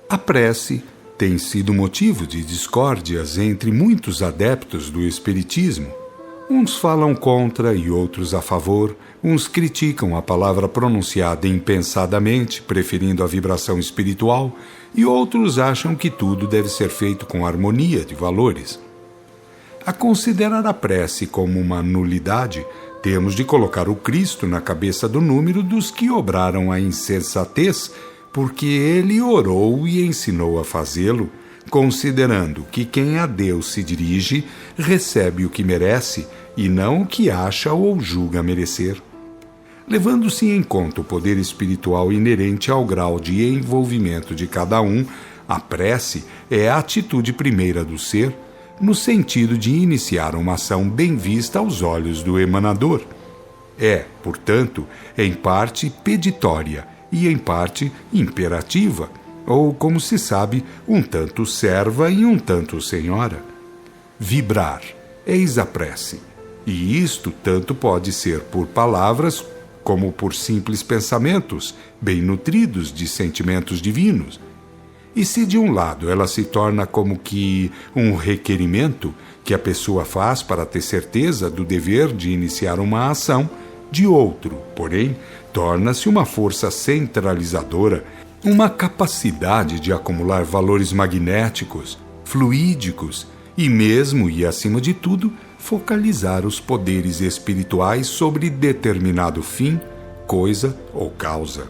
A prece tem sido motivo de discórdias entre muitos adeptos do espiritismo. Uns falam contra e outros a favor, uns criticam a palavra pronunciada impensadamente, preferindo a vibração espiritual, e outros acham que tudo deve ser feito com harmonia de valores. A considerar a prece como uma nulidade, temos de colocar o Cristo na cabeça do número dos que obraram a insensatez, porque ele orou e ensinou a fazê-lo, considerando que quem a Deus se dirige recebe o que merece e não o que acha ou julga merecer. Levando-se em conta o poder espiritual inerente ao grau de envolvimento de cada um, a prece é a atitude primeira do ser, no sentido de iniciar uma ação bem vista aos olhos do emanador. É, portanto, em parte peditória e em parte imperativa, ou, como se sabe, um tanto serva e um tanto senhora. Vibrar, eis a prece, e isto tanto pode ser por palavras como por simples pensamentos, bem nutridos de sentimentos divinos. E se de um lado ela se torna como que um requerimento que a pessoa faz para ter certeza do dever de iniciar uma ação, de outro, porém, torna-se uma força centralizadora, uma capacidade de acumular valores magnéticos, fluídicos e mesmo e acima de tudo, focalizar os poderes espirituais sobre determinado fim, coisa ou causa.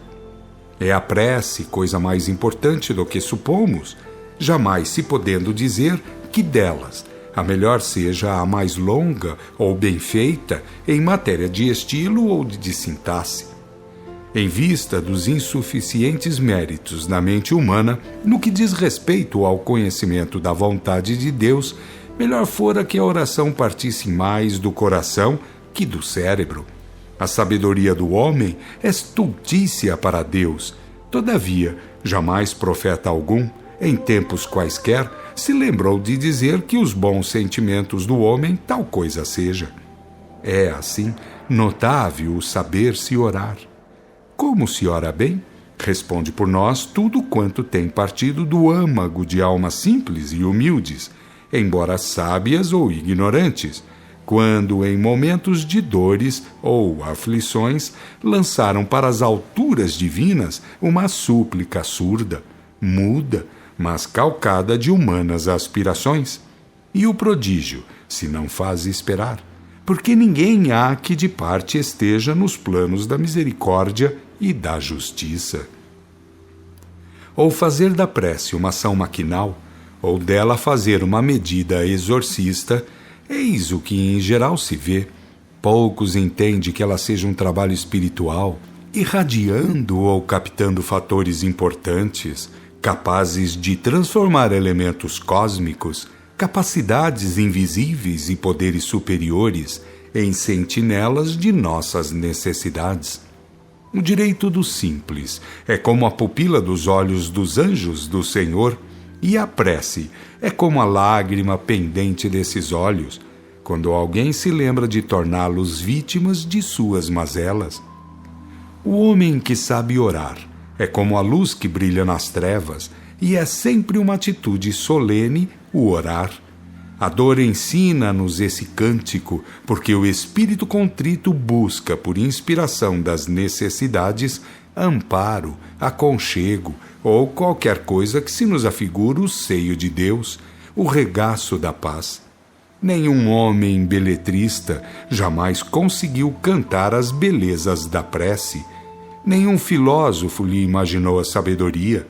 É a prece coisa mais importante do que supomos, jamais se podendo dizer que delas a melhor seja a mais longa ou bem feita em matéria de estilo ou de sintaxe. Em vista dos insuficientes méritos da mente humana no que diz respeito ao conhecimento da vontade de Deus, melhor fora que a oração partisse mais do coração que do cérebro. A sabedoria do homem é estultícia para Deus. Todavia, jamais profeta algum, em tempos quaisquer, se lembrou de dizer que os bons sentimentos do homem tal coisa seja. É, assim, notável o saber-se orar. Como se ora bem? Responde por nós tudo quanto tem partido do âmago de almas simples e humildes, embora sábias ou ignorantes, quando em momentos de dores ou aflições lançaram para as alturas divinas uma súplica surda, muda, mas calcada de humanas aspirações. E o prodígio, se não faz esperar, porque ninguém há que de parte esteja nos planos da misericórdia e da justiça. Ou fazer da prece uma ação maquinal, ou dela fazer uma medida exorcista, eis o que em geral se vê. Poucos entendem que ela seja um trabalho espiritual, irradiando ou captando fatores importantes, capazes de transformar elementos cósmicos, capacidades invisíveis e poderes superiores em sentinelas de nossas necessidades. O direito do simples é como a pupila dos olhos dos anjos do Senhor, e a prece é como a lágrima pendente desses olhos, quando alguém se lembra de torná-los vítimas de suas mazelas. O homem que sabe orar é como a luz que brilha nas trevas, e é sempre uma atitude solene o orar. A dor ensina-nos esse cântico, porque o espírito contrito busca, por inspiração das necessidades, amparo, aconchego ou qualquer coisa que se nos afigure o seio de Deus, o regaço da paz. Nenhum homem beletrista jamais conseguiu cantar as belezas da prece. Nenhum filósofo lhe imaginou a sabedoria.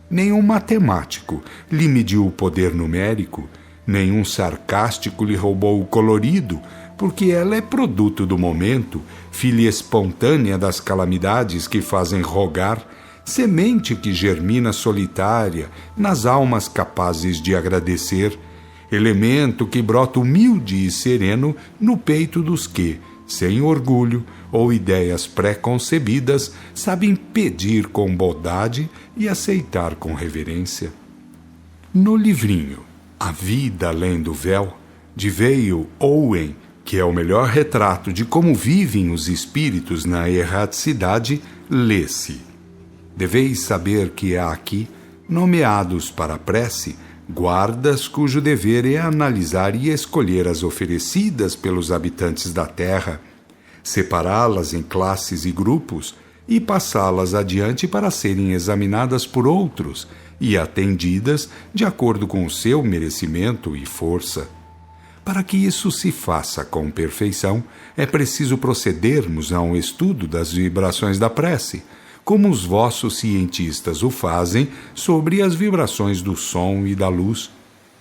Nenhum matemático lhe mediu o poder numérico. Nenhum sarcástico lhe roubou o colorido, porque ela é produto do momento, filha espontânea das calamidades que fazem rogar, semente que germina solitária nas almas capazes de agradecer, elemento que brota humilde e sereno no peito dos que, sem orgulho ou ideias pré-concebidas, sabem pedir com bondade e aceitar com reverência. No livrinho A Vida Além do Véu, de Vale Owen, que é o melhor retrato de como vivem os espíritos na erraticidade, lê-se: deveis saber que há aqui, nomeados para a prece, guardas cujo dever é analisar e escolher as oferecidas pelos habitantes da terra, separá-las em classes e grupos e passá-las adiante para serem examinadas por outros e atendidas de acordo com o seu merecimento e força. Para que isso se faça com perfeição, é preciso procedermos a um estudo das vibrações da prece, como os vossos cientistas o fazem sobre as vibrações do som e da luz.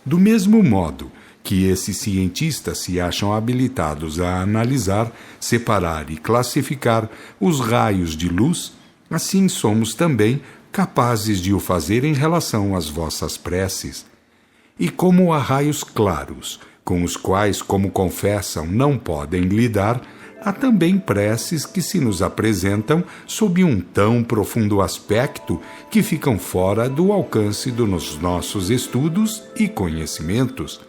Do mesmo modo que esses cientistas se acham habilitados a analisar, separar e classificar os raios de luz, assim somos também capazes de o fazer em relação às vossas preces. E como há raios claros, com os quais, como confessam, não podem lidar, há também preces que se nos apresentam sob um tão profundo aspecto que ficam fora do alcance dos nossos estudos e conhecimentos.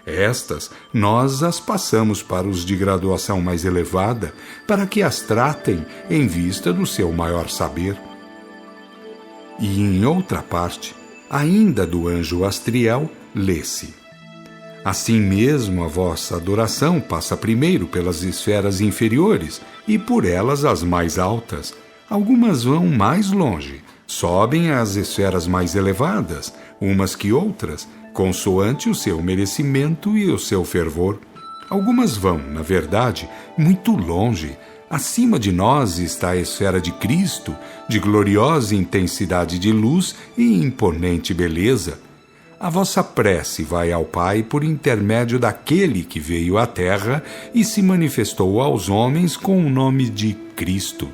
Estas, nós as passamos para os de graduação mais elevada, para que as tratem em vista do seu maior saber. E em outra parte, ainda do anjo Astriel, lê-se: assim mesmo a vossa adoração passa primeiro pelas esferas inferiores e por elas as mais altas. Algumas vão mais longe, sobem às esferas mais elevadas, umas que outras, consoante o seu merecimento e o seu fervor. Algumas vão, na verdade, muito longe. Acima de nós está a esfera de Cristo, de gloriosa intensidade de luz e imponente beleza. A vossa prece vai ao Pai por intermédio daquele que veio à terra e se manifestou aos homens com o nome de Cristo.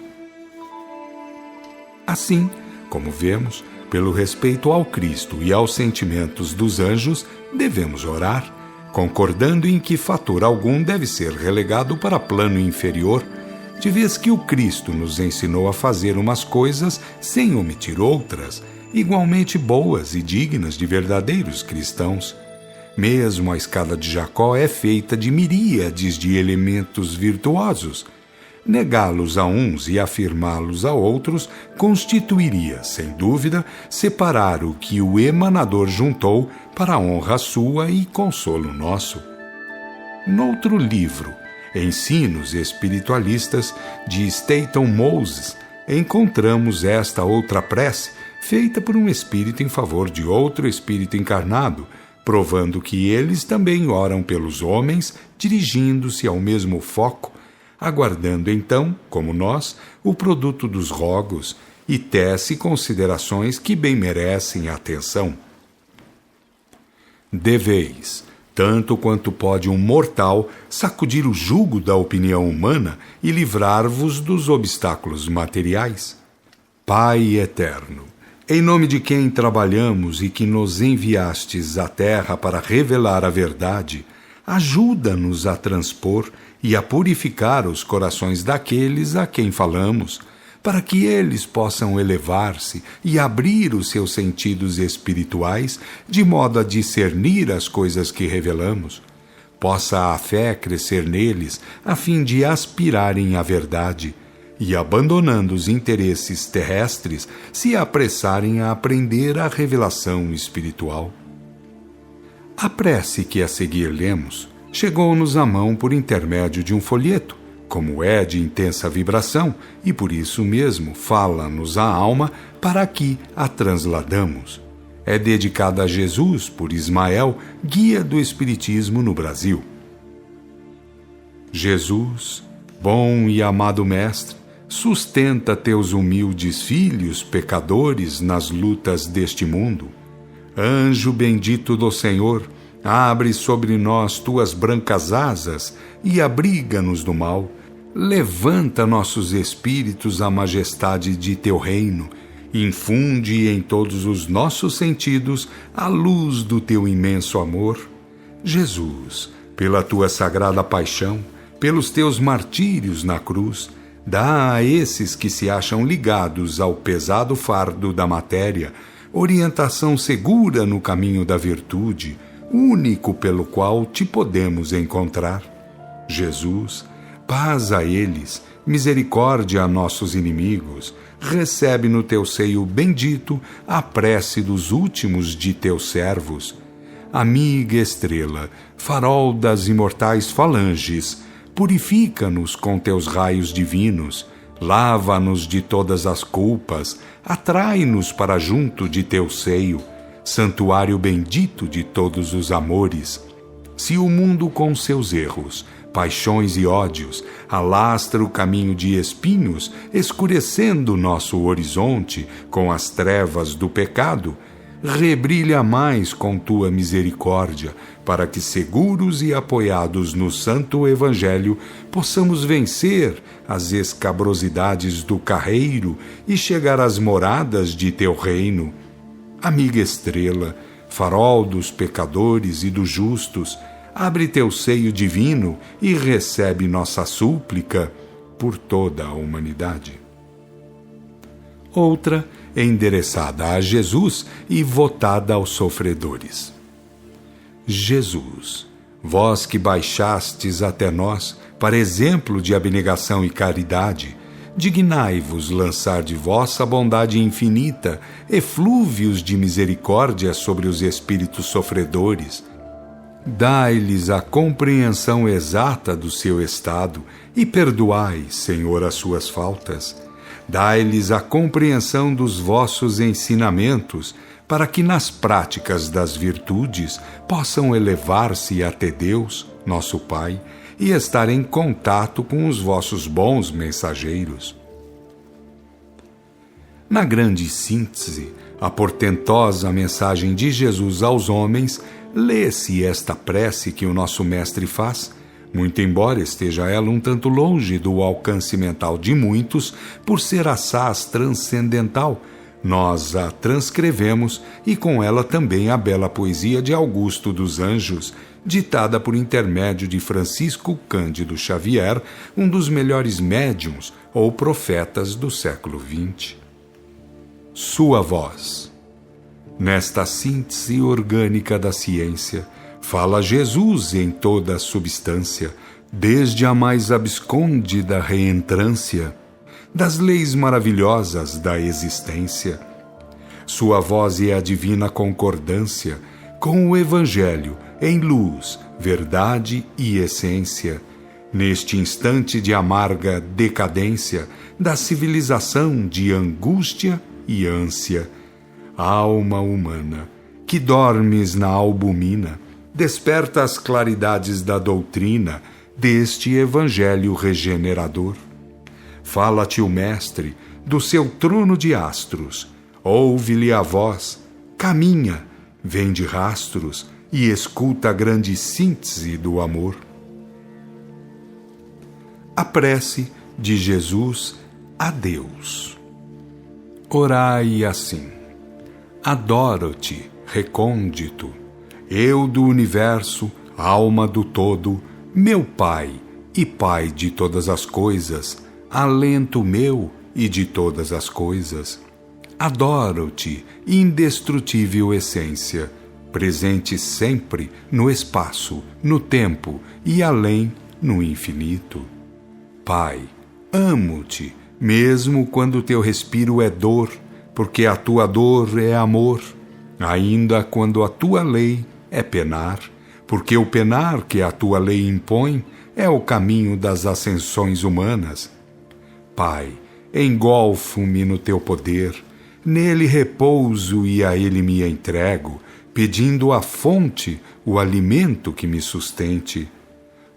Assim, como vemos, pelo respeito ao Cristo e aos sentimentos dos anjos, devemos orar, concordando em que fator algum deve ser relegado para plano inferior, de vez que o Cristo nos ensinou a fazer umas coisas sem omitir outras, igualmente boas e dignas de verdadeiros cristãos. Mesmo a escada de Jacó é feita de miríades de elementos virtuosos. Negá-los a uns e afirmá-los a outros constituiria, sem dúvida, separar o que o emanador juntou para a honra sua e consolo nosso. Noutro livro, Ensinos Espiritualistas, de Staton Moses, encontramos esta outra prece, feita por um espírito em favor de outro espírito encarnado, provando que eles também oram pelos homens, dirigindo-se ao mesmo foco, aguardando então, como nós, o produto dos rogos, e tece considerações que bem merecem atenção. Deveis, tanto quanto pode um mortal, sacudir o jugo da opinião humana e livrar-vos dos obstáculos materiais. Pai eterno, em nome de quem trabalhamos e que nos enviastes à terra para revelar a verdade, ajuda-nos a transpor e a purificar os corações daqueles a quem falamos, para que eles possam elevar-se e abrir os seus sentidos espirituais, de modo a discernir as coisas que revelamos. Possa a fé crescer neles, a fim de aspirarem à verdade, e, abandonando os interesses terrestres, se apressarem a aprender a revelação espiritual. A prece que a seguir lemos chegou-nos à mão por intermédio de um folheto, como é de intensa vibração, e por isso mesmo fala-nos a alma para que a transladamos. É dedicada a Jesus por Ismael, guia do Espiritismo no Brasil. Jesus, bom e amado Mestre, sustenta teus humildes filhos pecadores nas lutas deste mundo. Anjo bendito do Senhor, abre sobre nós tuas brancas asas e abriga-nos do mal. Levanta nossos espíritos à majestade de teu reino. Infunde em todos os nossos sentidos a luz do teu imenso amor. Jesus, pela tua sagrada paixão, pelos teus martírios na cruz, dá a esses que se acham ligados ao pesado fardo da matéria orientação segura no caminho da virtude, único pelo qual te podemos encontrar. Jesus, paz a eles, misericórdia a nossos inimigos, recebe no teu seio bendito a prece dos últimos de teus servos. Amiga estrela, farol das imortais falanges, purifica-nos com teus raios divinos, lava-nos de todas as culpas, atrai-nos para junto de teu seio, santuário bendito de todos os amores. Se o mundo com seus erros, paixões e ódios alastra o caminho de espinhos, escurecendo nosso horizonte com as trevas do pecado, rebrilha mais com tua misericórdia, para que, seguros e apoiados no santo Evangelho, possamos vencer as escabrosidades do carreiro e chegar às moradas de teu reino. Amiga estrela, farol dos pecadores e dos justos, abre teu seio divino e recebe nossa súplica por toda a humanidade. Outra é endereçada a Jesus e votada aos sofredores. Jesus, vós que baixastes até nós para exemplo de abnegação e caridade, dignai-vos lançar de vossa bondade infinita eflúvios de misericórdia sobre os espíritos sofredores. Dai-lhes a compreensão exata do seu estado e perdoai, Senhor, as suas faltas. Dai-lhes a compreensão dos vossos ensinamentos, para que nas práticas das virtudes possam elevar-se até Deus, nosso Pai, e estar em contato com os vossos bons mensageiros. Na grande síntese, a portentosa mensagem de Jesus aos homens, lê-se esta prece que o nosso Mestre faz, muito embora esteja ela um tanto longe do alcance mental de muitos, por ser assaz transcendental, nós a transcrevemos e com ela também a bela poesia de Augusto dos Anjos, ditada por intermédio de Francisco Cândido Xavier, um dos melhores médiuns ou profetas do século XX. Sua voz. Nesta síntese orgânica da ciência, fala Jesus em toda a substância, desde a mais abscôndida reentrância, das leis maravilhosas da existência. Sua voz é a divina concordância com o Evangelho em luz, verdade e essência, neste instante de amarga decadência da civilização de angústia e ânsia. Alma humana, que dormes na albumina, desperta as claridades da doutrina deste Evangelho regenerador. Fala-te o Mestre do seu trono de astros, ouve-lhe a voz, caminha, vem de rastros e escuta a grande síntese do amor. A prece de Jesus a Deus. Orai assim: adoro-te, recôndito, eu do universo, alma do todo, meu Pai e Pai de todas as coisas, alento meu e de todas as coisas. Adoro-te, indestrutível essência, presente sempre no espaço, no tempo e além no infinito. Pai, amo-te, mesmo quando teu respiro é dor, porque a tua dor é amor, ainda quando a tua lei é penar, porque o penar que a tua lei impõe é o caminho das ascensões humanas. Pai, engolfo-me no teu poder, nele repouso e a ele me entrego, pedindo à fonte o alimento que me sustente.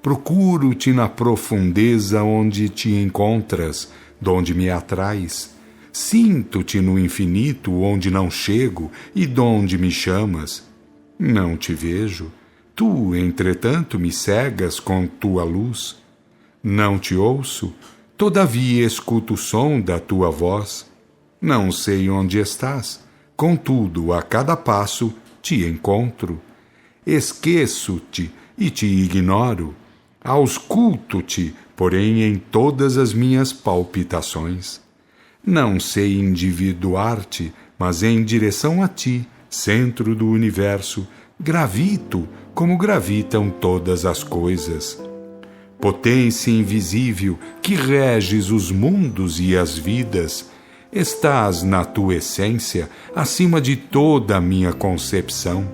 Procuro-te na profundeza onde te encontras, donde me atrais. Sinto-te no infinito onde não chego e donde me chamas. Não te vejo, tu, entretanto, me cegas com tua luz. Não te ouço, todavia escuto o som da tua voz. Não sei onde estás, contudo, a cada passo te encontro. Esqueço-te e te ignoro, ausculto-te, porém, em todas as minhas palpitações. Não sei individuar-te, mas em direção a ti, centro do universo, gravito como gravitam todas as coisas. Potência invisível que reges os mundos e as vidas, estás na tua essência acima de toda a minha concepção.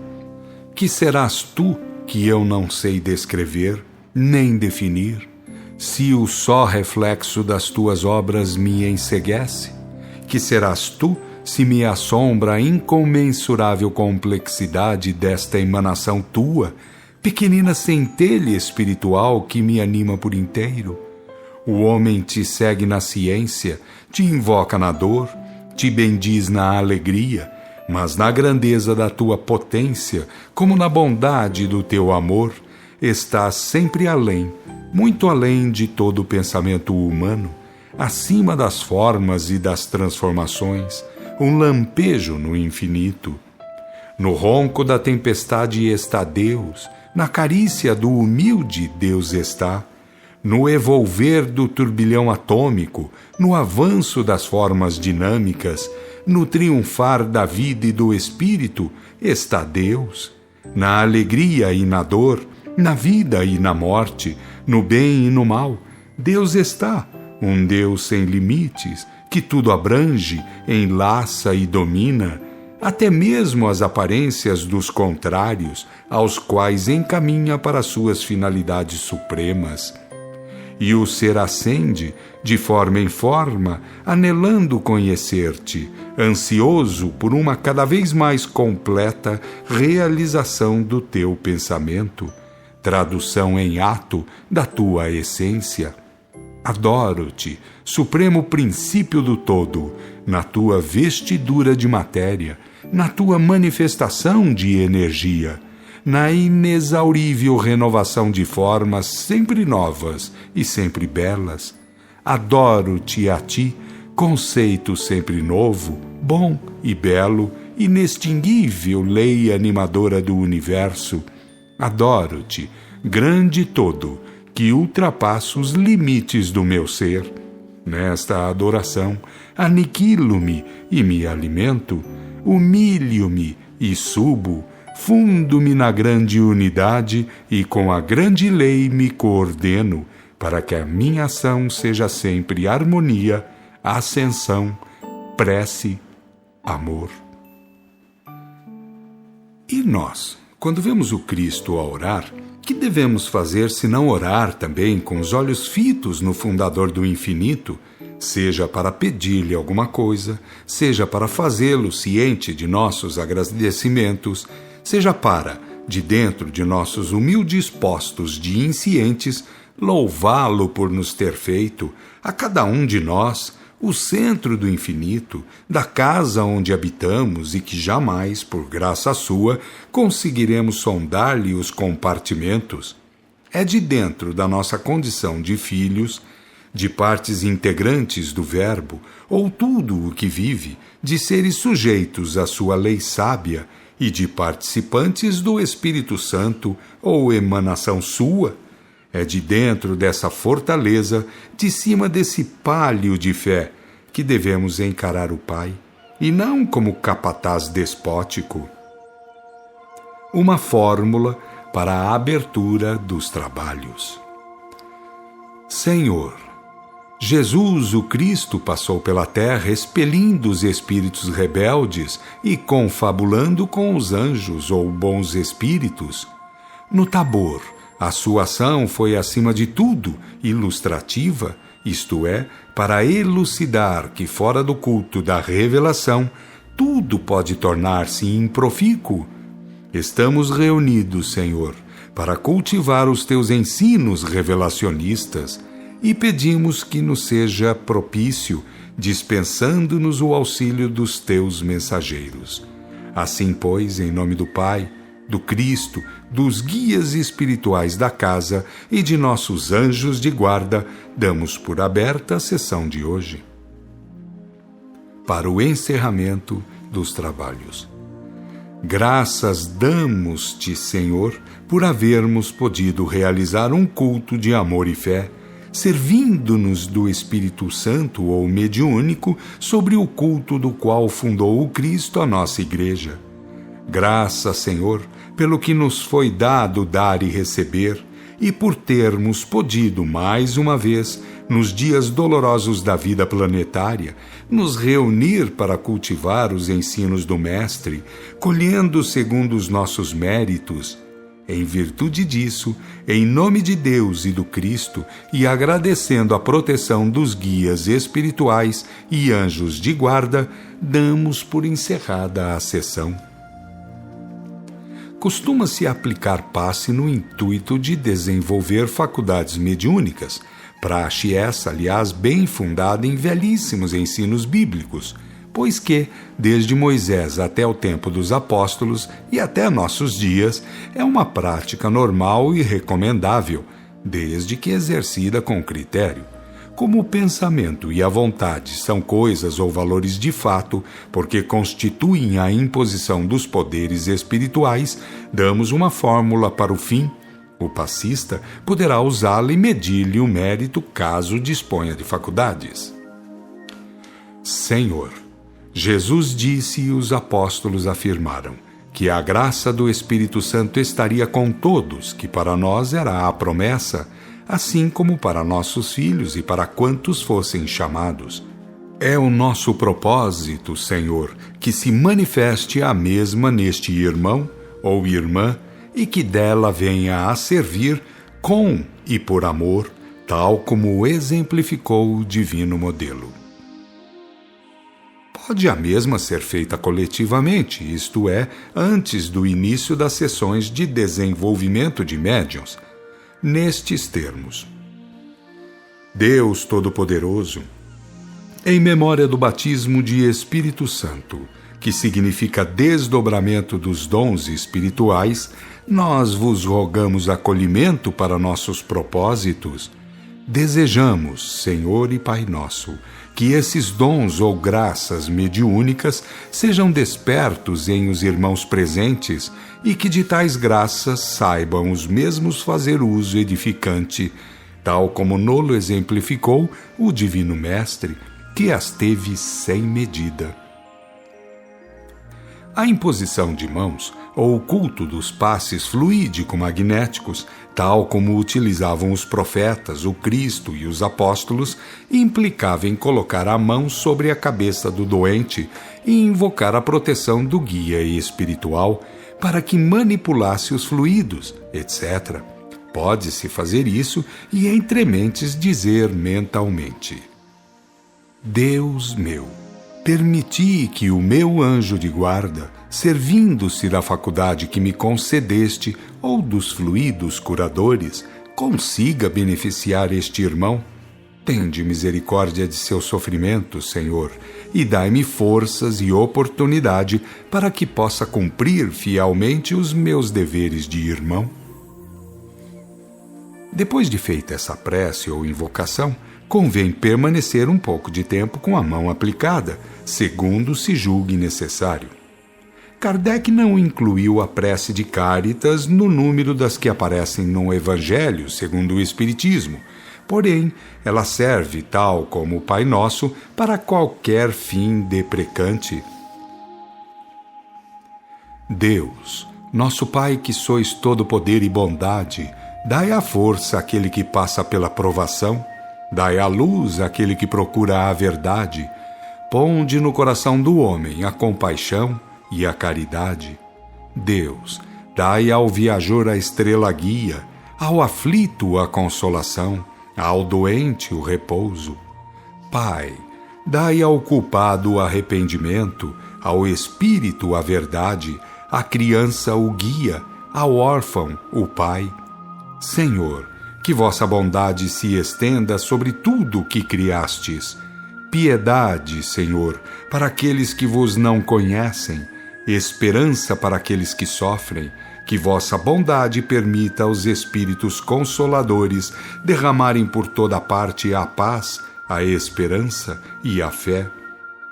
Que serás tu que eu não sei descrever, nem definir, se o só reflexo das tuas obras me enceguece? Que serás tu se me assombra a incomensurável complexidade desta emanação tua, pequenina centelha espiritual que me anima por inteiro? O homem te segue na ciência, te invoca na dor, te bendiz na alegria, mas na grandeza da tua potência, como na bondade do teu amor, estás sempre além, muito além de todo o pensamento humano, acima das formas e das transformações, um lampejo no infinito. No ronco da tempestade está Deus, na carícia do humilde Deus está, no evolver do turbilhão atômico, no avanço das formas dinâmicas, no triunfar da vida e do espírito está Deus, na alegria e na dor, na vida e na morte, no bem e no mal. Deus está, um Deus sem limites, que tudo abrange, enlaça e domina, até mesmo as aparências dos contrários, aos quais encaminha para suas finalidades supremas. E o ser ascende, de forma em forma, anelando conhecer-te, ansioso por uma cada vez mais completa realização do teu pensamento, tradução em ato da tua essência. Adoro-te, supremo princípio do todo, na tua vestidura de matéria, na tua manifestação de energia, na inexaurível renovação de formas sempre novas e sempre belas. Adoro-te a ti, conceito sempre novo, bom e belo, inextinguível lei animadora do universo. Adoro-te, grande todo, que ultrapassa os limites do meu ser. Nesta adoração, aniquilo-me e me alimento, humilho-me e subo, fundo-me na grande unidade e com a grande lei me coordeno, para que a minha ação seja sempre harmonia, ascensão, prece, amor. E nós, quando vemos o Cristo a orar, que devemos fazer se não orar também com os olhos fitos no Fundador do Infinito, seja para pedir-lhe alguma coisa, seja para fazê-lo ciente de nossos agradecimentos, seja para, de dentro de nossos humildes postos de inscientes, louvá-lo por nos ter feito, a cada um de nós, o centro do infinito, da casa onde habitamos e que jamais, por graça sua, conseguiremos sondar-lhe os compartimentos. É de dentro da nossa condição de filhos, de partes integrantes do Verbo, ou tudo o que vive, de seres sujeitos à sua lei sábia e de participantes do Espírito Santo ou emanação sua. É de dentro dessa fortaleza, de cima desse pálio de fé, que devemos encarar o Pai, e não como capataz despótico. Uma fórmula para a abertura dos trabalhos. Senhor, Jesus, o Cristo, passou pela terra expelindo os espíritos rebeldes e confabulando com os anjos ou bons espíritos. No Tabor, a sua ação foi, acima de tudo, ilustrativa, isto é, para elucidar que, fora do culto da revelação, tudo pode tornar-se improfícuo. Estamos reunidos, Senhor, para cultivar os teus ensinos revelacionistas e pedimos que nos seja propício, dispensando-nos o auxílio dos teus mensageiros. Assim, pois, em nome do Pai, do Cristo, dos guias espirituais da casa e de nossos anjos de guarda, damos por aberta a sessão de hoje. Para o encerramento dos trabalhos. Graças damos-te, Senhor, por havermos podido realizar um culto de amor e fé, servindo-nos do Espírito Santo ou mediúnico sobre o culto do qual fundou o Cristo a nossa Igreja. Graças, Senhor, pelo que nos foi dado dar e receber, e por termos podido, mais uma vez, nos dias dolorosos da vida planetária, nos reunir para cultivar os ensinos do Mestre, colhendo segundo os nossos méritos. Em virtude disso, em nome de Deus e do Cristo, e agradecendo a proteção dos guias espirituais e anjos de guarda, damos por encerrada a sessão. Costuma-se aplicar passe no intuito de desenvolver faculdades mediúnicas, praxe essa, aliás, bem fundada em velhíssimos ensinos bíblicos, pois que, desde Moisés até o tempo dos apóstolos e até nossos dias, é uma prática normal e recomendável, desde que exercida com critério. Como o pensamento e a vontade são coisas ou valores de fato, porque constituem a imposição dos poderes espirituais, damos uma fórmula para o fim. O passista poderá usá-la e medir-lhe o mérito caso disponha de faculdades. Senhor, Jesus disse e os apóstolos afirmaram que a graça do Espírito Santo estaria com todos, que para nós era a promessa, assim como para nossos filhos e para quantos fossem chamados. É o nosso propósito, Senhor, que se manifeste a mesma neste irmão ou irmã e que dela venha a servir com e por amor, tal como exemplificou o divino modelo. Pode a mesma ser feita coletivamente, isto é, antes do início das sessões de desenvolvimento de médiuns, nestes termos: Deus Todo-Poderoso, em memória do batismo de Espírito Santo, que significa desdobramento dos dons espirituais, nós vos rogamos acolhimento para nossos propósitos. Desejamos, Senhor e Pai nosso, que esses dons ou graças mediúnicas sejam despertos em os irmãos presentes e que de tais graças saibam os mesmos fazer uso edificante, tal como nolo exemplificou o Divino Mestre, que as teve sem medida. A imposição de mãos, ou o culto dos passes fluídico-magnéticos, tal como utilizavam os profetas, o Cristo e os apóstolos, implicava em colocar a mão sobre a cabeça do doente e invocar a proteção do guia espiritual para que manipulasse os fluidos, etc. Pode-se fazer isso e, entre mentes, dizer mentalmente: Deus meu, permiti que o meu anjo de guarda, servindo-se da faculdade que me concedeste ou dos fluidos curadores, consiga beneficiar este irmão. Tende misericórdia de seu sofrimento, Senhor, e dai-me forças e oportunidade para que possa cumprir fielmente os meus deveres de irmão. Depois de feita essa prece ou invocação, convém permanecer um pouco de tempo com a mão aplicada, segundo se julgue necessário. Kardec não incluiu a prece de Cáritas no número das que aparecem no Evangelho, segundo o Espiritismo, porém, ela serve, tal como o Pai Nosso, para qualquer fim deprecante. Deus, nosso Pai que sois todo poder e bondade, dai a força àquele que passa pela provação, dai a luz àquele que procura a verdade, ponde no coração do homem a compaixão e a caridade. Deus, dai ao viajor a estrela guia, ao aflito a consolação, ao doente o repouso. Pai, dai ao culpado o arrependimento, ao espírito a verdade, à criança o guia, ao órfão o pai. Senhor, que vossa bondade se estenda sobre tudo o que criastes. Piedade, Senhor, para aqueles que vos não conhecem, esperança para aqueles que sofrem, que vossa bondade permita aos espíritos consoladores derramarem por toda parte a paz, a esperança e a fé.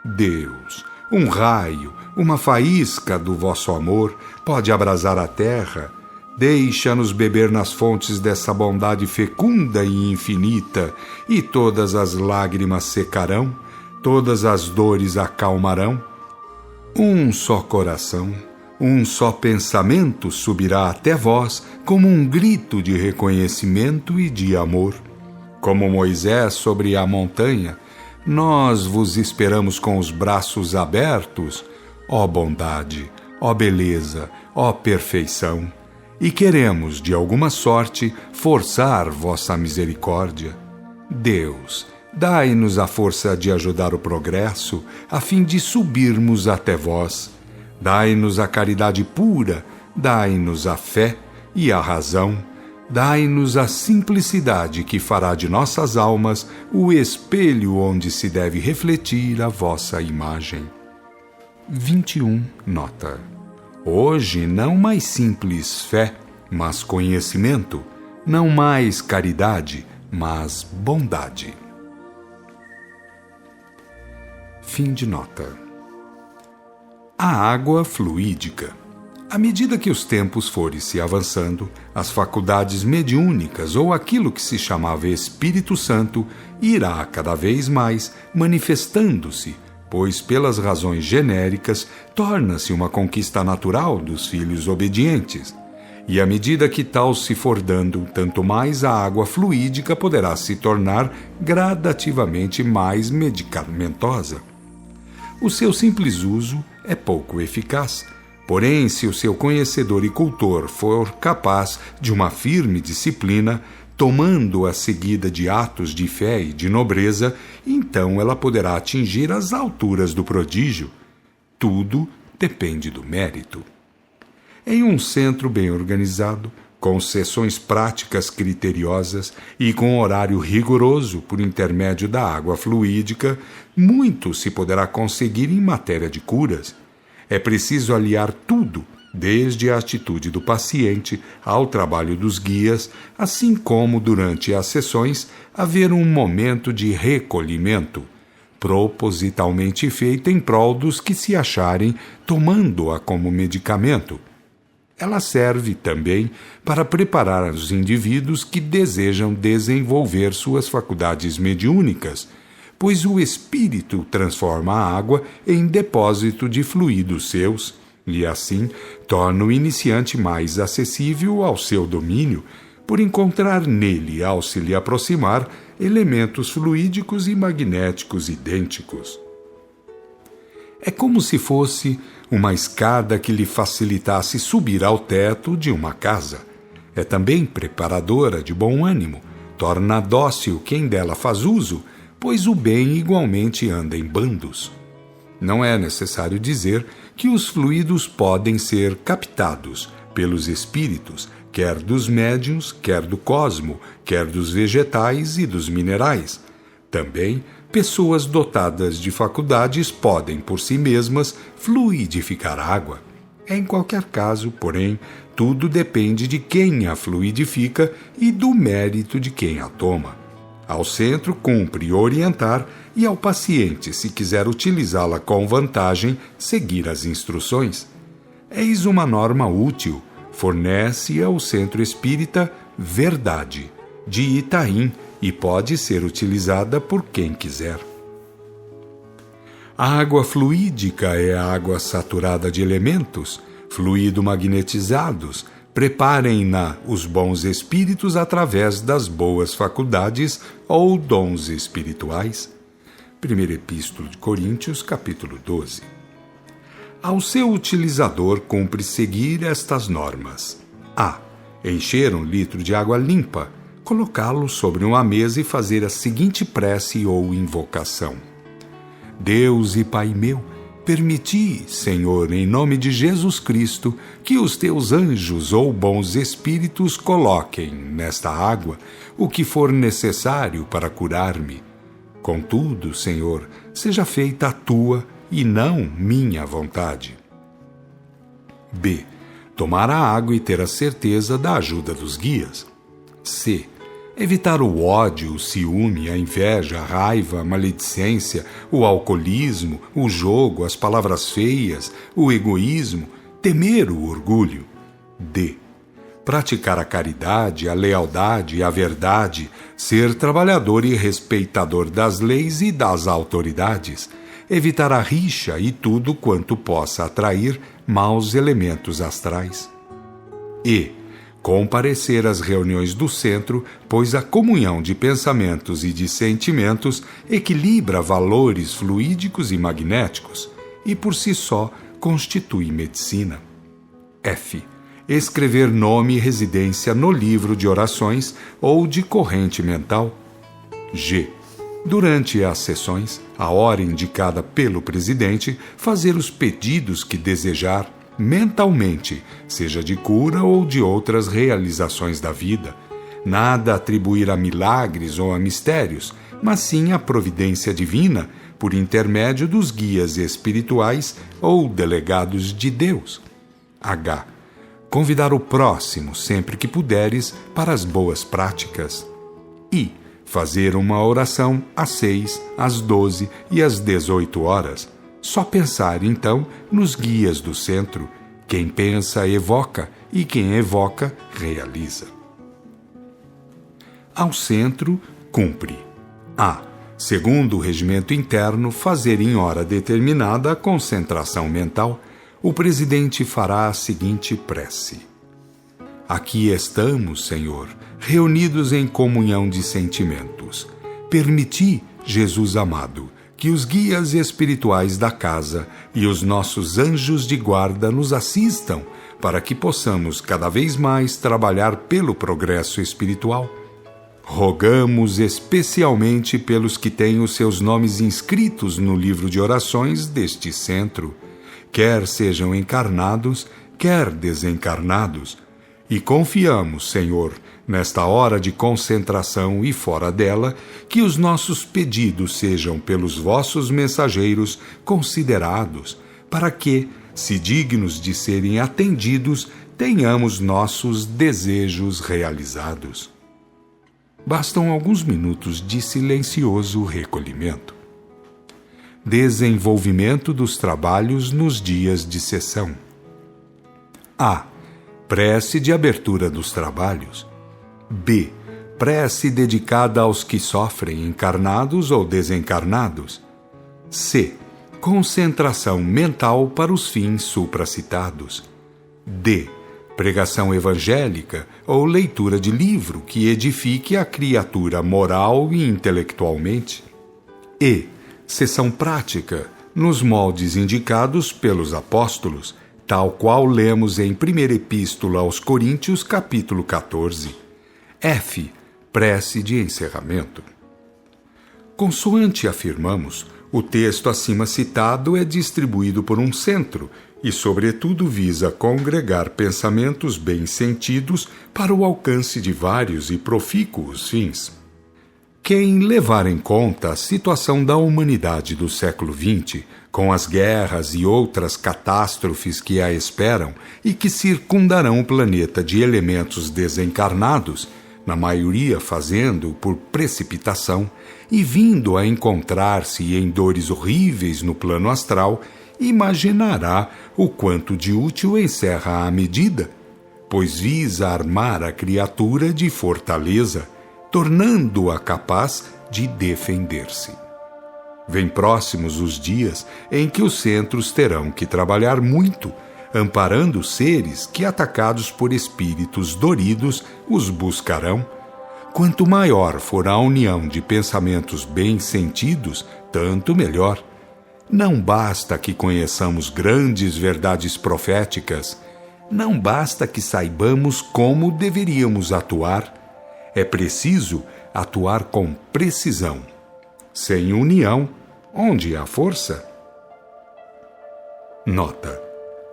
Deus, um raio, uma faísca do vosso amor pode abrasar a terra. Deixa-nos beber nas fontes dessa bondade fecunda e infinita, e todas as lágrimas secarão, todas as dores acalmarão. Um só coração, um só pensamento subirá até vós como um grito de reconhecimento e de amor. Como Moisés sobre a montanha, nós vos esperamos com os braços abertos, ó bondade, ó beleza, ó perfeição, e queremos, de alguma sorte, forçar vossa misericórdia. Deus, dai-nos a força de ajudar o progresso, a fim de subirmos até vós. Dai-nos a caridade pura, dai-nos a fé e a razão, dai-nos a simplicidade que fará de nossas almas o espelho onde se deve refletir a vossa imagem. 21. Nota. Hoje não mais simples fé, mas conhecimento, não mais caridade, mas bondade. Fim de nota. A água fluídica. À medida que os tempos forem se avançando, as faculdades mediúnicas ou aquilo que se chamava Espírito Santo irá cada vez mais manifestando-se, pois pelas razões genéricas torna-se uma conquista natural dos filhos obedientes. E à medida que tal se for dando, tanto mais a água fluídica poderá se tornar gradativamente mais medicamentosa. O seu simples uso é pouco eficaz, porém, se o seu conhecedor e cultor for capaz de uma firme disciplina, tomando-a seguida de atos de fé e de nobreza, então ela poderá atingir as alturas do prodígio. Tudo depende do mérito. Em um centro bem organizado, com sessões práticas criteriosas e com horário rigoroso por intermédio da água fluídica, muito se poderá conseguir em matéria de curas. É preciso aliar tudo, desde a atitude do paciente ao trabalho dos guias, assim como, durante as sessões, haver um momento de recolhimento, propositalmente feito em prol dos que se acharem tomando-a como medicamento. Ela serve também para preparar os indivíduos que desejam desenvolver suas faculdades mediúnicas, pois o espírito transforma a água em depósito de fluidos seus e, assim, torna o iniciante mais acessível ao seu domínio, por encontrar nele, ao se lhe aproximar, elementos fluídicos e magnéticos idênticos. É como se fosse uma escada que lhe facilitasse subir ao teto de uma casa. É também preparadora de bom ânimo, torna dócil quem dela faz uso, pois o bem igualmente anda em bandos. Não é necessário dizer que os fluidos podem ser captados pelos espíritos, quer dos médiuns, quer do cosmo, quer dos vegetais e dos minerais. Também, pessoas dotadas de faculdades podem, por si mesmas, fluidificar a água. Em qualquer caso, porém, tudo depende de quem a fluidifica e do mérito de quem a toma. Ao centro cumpre orientar e ao paciente, se quiser utilizá-la com vantagem, seguir as instruções. Eis uma norma útil, fornece ao Centro Espírita Verdade, de Itaim, e pode ser utilizada por quem quiser. A água fluídica é a água saturada de elementos, fluido magnetizados. Preparem-na os bons espíritos através das boas faculdades ou dons espirituais. 1 Epístola de Coríntios, capítulo 12. Ao seu utilizador cumpre seguir estas normas. A. Encher 1 litro de água limpa, colocá-lo sobre uma mesa e fazer a seguinte prece ou invocação. Deus e Pai meu, permiti, Senhor, em nome de Jesus Cristo, que os teus anjos ou bons espíritos coloquem nesta água o que for necessário para curar-me. Contudo, Senhor, seja feita a tua e não minha vontade. B. Tomar a água e ter a certeza da ajuda dos guias. C. Evitar o ódio, o ciúme, a inveja, a raiva, a maledicência, o alcoolismo, o jogo, as palavras feias, o egoísmo, temer o orgulho. D. Praticar a caridade, a lealdade e a verdade, ser trabalhador e respeitador das leis e das autoridades, evitar a rixa e tudo quanto possa atrair maus elementos astrais. E comparecer às reuniões do centro, pois a comunhão de pensamentos e de sentimentos equilibra valores fluídicos e magnéticos e por si só constitui medicina. F. Escrever nome e residência no livro de orações ou de corrente mental. G. Durante as sessões, a hora indicada pelo presidente, fazer os pedidos que desejar mentalmente, seja de cura ou de outras realizações da vida. Nada atribuir a milagres ou a mistérios, mas sim a providência divina por intermédio dos guias espirituais ou delegados de Deus. H. Convidar o próximo sempre que puderes para as boas práticas. I. Fazer uma oração às 6, às 12 e às 18 horas. Só pensar, então, nos guias do centro. Quem pensa, evoca, e quem evoca, realiza. Ao centro, cumpre. A. Segundo o regimento interno, fazer em hora determinada a concentração mental. O presidente fará a seguinte prece. Aqui estamos, Senhor, reunidos em comunhão de sentimentos. Permiti, Jesus amado, que os guias espirituais da casa e os nossos anjos de guarda nos assistam para que possamos cada vez mais trabalhar pelo progresso espiritual. Rogamos especialmente pelos que têm os seus nomes inscritos no livro de orações deste centro, quer sejam encarnados, quer desencarnados, e confiamos, Senhor, nesta hora de concentração e fora dela, que os nossos pedidos sejam pelos vossos mensageiros considerados, para que, se dignos de serem atendidos, tenhamos nossos desejos realizados. Bastam alguns minutos de silencioso recolhimento. Desenvolvimento dos trabalhos nos dias de sessão. A. Prece de abertura dos trabalhos. B. Prece dedicada aos que sofrem, encarnados ou desencarnados. C. Concentração mental para os fins supracitados. D. Pregação evangélica ou leitura de livro que edifique a criatura moral e intelectualmente. E. Sessão prática, nos moldes indicados pelos apóstolos, tal qual lemos em 1ª Epístola aos Coríntios, capítulo 14. F. Prece de encerramento. Consoante afirmamos, o texto acima citado é distribuído por um centro e, sobretudo, visa congregar pensamentos bem-sentidos para o alcance de vários e profícuos fins. Quem levar em conta a situação da humanidade do século XX, com as guerras e outras catástrofes que a esperam e que circundarão o planeta de elementos desencarnados, na maioria fazendo por precipitação e vindo a encontrar-se em dores horríveis no plano astral, imaginará o quanto de útil encerra a medida, pois visa armar a criatura de fortaleza, tornando-a capaz de defender-se. Vêm próximos os dias em que os centros terão que trabalhar muito, amparando seres que, atacados por espíritos doridos, os buscarão. Quanto maior for a união de pensamentos bem-sentidos, tanto melhor. Não basta que conheçamos grandes verdades proféticas, não basta que saibamos como deveríamos atuar. É preciso atuar com precisão. Sem união, onde há força? Nota: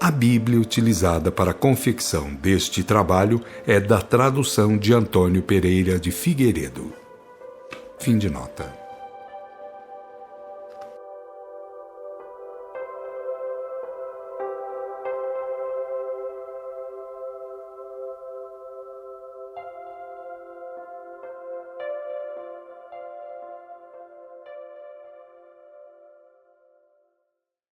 a Bíblia utilizada para a confecção deste trabalho é da tradução de Antônio Pereira de Figueiredo. Fim de nota.